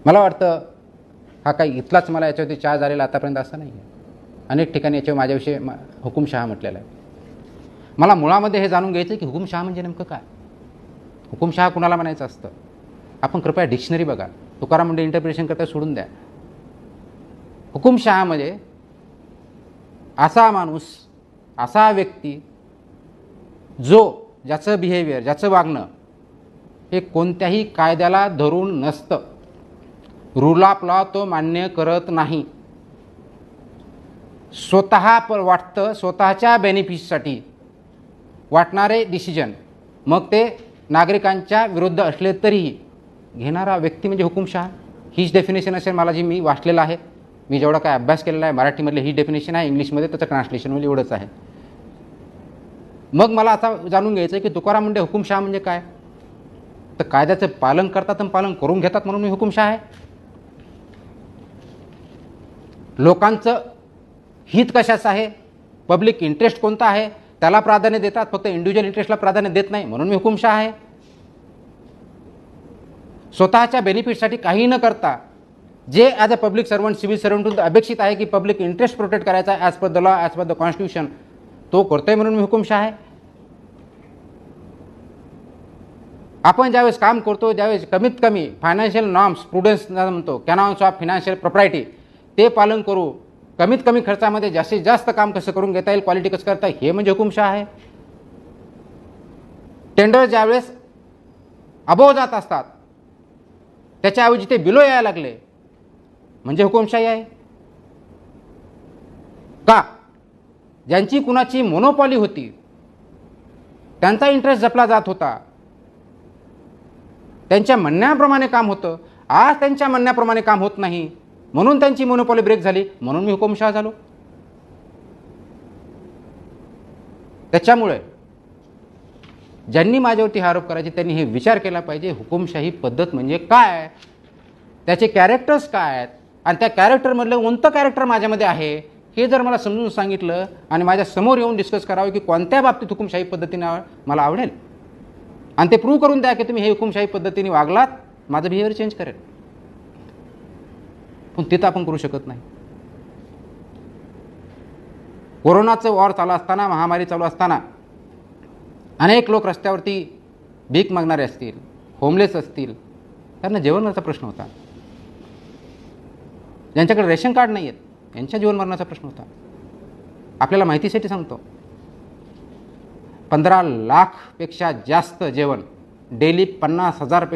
मला वाटतं हा काही इथलाच मला याच्यावरती चहा झालेला आतापर्यंत असं नाही आहे. अनेक ठिकाणी याच्यावर माझ्याविषयी हुकुमशहा म्हटलेला आहे. मला मुळामध्ये हे जाणून घ्यायचं आहे की हुकुमशहा म्हणजे नेमकं काय. हुकुमशहा कुणाला म्हणायचं असतं. आपण कृपया डिक्शनरी बघा. तुकाराम मुंडे इंटरप्रिटेशन करता सोडून द्या. हुकुमशहा म्हणजे असा माणूस, असा व्यक्ती जो ज्याचं बिहेवियर, ज्याचं वागणं हे कोणत्याही कायद्याला धरून नसतं. रूल ऑफ लॉ तो मान्य करत नाही. स्वतः वाटतं, स्वतःच्या बेनिफिटसाठी वाटणारे डिसिजन, मग ते नागरिकांच्या विरुद्ध असले तरीही घेणारा व्यक्ती म्हणजे हुकुमशहा. हीच डेफिनेशन असेल मला जी मी वाचलेलं आहे. मी जेवढा काय अभ्यास केलेला आहे मराठीमधले ही डेफिनेशन आहे, इंग्लिशमध्ये त्याचं ट्रान्सलेशनमध्ये एवढंच आहे. मग मला आता जाणून घ्यायचं आहे की तुकाराम मुंडे हुकुमशहा म्हणजे काय. तर कायद्याचं पालन करतात आणि पालन करून घेतात म्हणून मी हुकुमशहा आहे. लोकांचं हित कशाचं आहे, पब्लिक इंटरेस्ट कोणता आहे त्याला प्राधान्य देतात, फक्त इंडिव्हिज्युअल इंटरेस्टला प्राधान्य देत नाही म्हणून मी हुकुमशहा आहे. स्वतःच्या बेनिफिटसाठी काही न करता जे as a public servant, civil servant अपेक्षित आहे की पब्लिक इंटरेस्ट प्रोटेक्ट करायचा as per the law, as per the constitution, तो करतोय म्हणून मी हुकुमशहा आहे. आपण ज्यावेळेस काम करतो त्यावेळेस कमीत कमी फायनान्शियल नॉर्म्स, प्रुडन्स म्हणतो, कॅनॉन्स ऑफ फायनान्शियल प्रॉपर्टी, ते पालन करू. कमीत कमी खर्चामध्ये जास्तीत जास्त काम कसं करून घेता येईल, क्वालिटी कसं करता येईल, हे म्हणजे हुकुमशहा आहे. टेंडर ज्यावेळेस अबोव जात असतात त्याच्याऐवजी ते बिलो यायला लागले म्हणजे हुकुमशाही आहे. का, ज्यांची कुणाची मोनोपॉली होती त्यांचा इंटरेस्ट जपला जात होता, त्यांच्या म्हणण्याप्रमाणे काम होतं. आज त्यांच्या म्हणण्याप्रमाणे काम होत नाही म्हणून त्यांची मोनोपॉली ब्रेक झाली म्हणून मी हुकुमशहा झालो. त्याच्यामुळे ज्यांनी माझ्यावरती हा आरोप करायचे त्यांनी हे विचार केला पाहिजे हुकुमशाही पद्धत म्हणजे काय, त्याचे कॅरेक्टर्स काय आहेत आणि त्या कॅरेक्टरमधलं कोणतं कॅरेक्टर माझ्यामध्ये आहे हे जर मला समजून सांगितलं आणि माझ्या समोर येऊन डिस्कस करावं की कोणत्या बाबतीत हुकुमशाही पद्धतीने मला आवडेल आणि ते प्रूव्ह करून द्या की तुम्ही हे हुकुमशाही पद्धतीने वागलात, माझं बिहेवियर चेंज करेल. पण ते तर आपण करू शकत नाही. कोरोनाचं वॉर चालू असताना, महामारी चालू असताना अनेक लोक रस्त्यावरती भीक मागणारे असतील, होमलेस असतील, त्यांना जेवणाचा प्रश्न होता. ज्यांच्याकडे रेशन कार्ड नाही आहेत यांच्या जीवन मरणाचा प्रश्न होता. आपल्याला माहितीसाठी सांगतो, 15 लाखपेक्षा जास्त जेवण डेली 50,000पेक्षा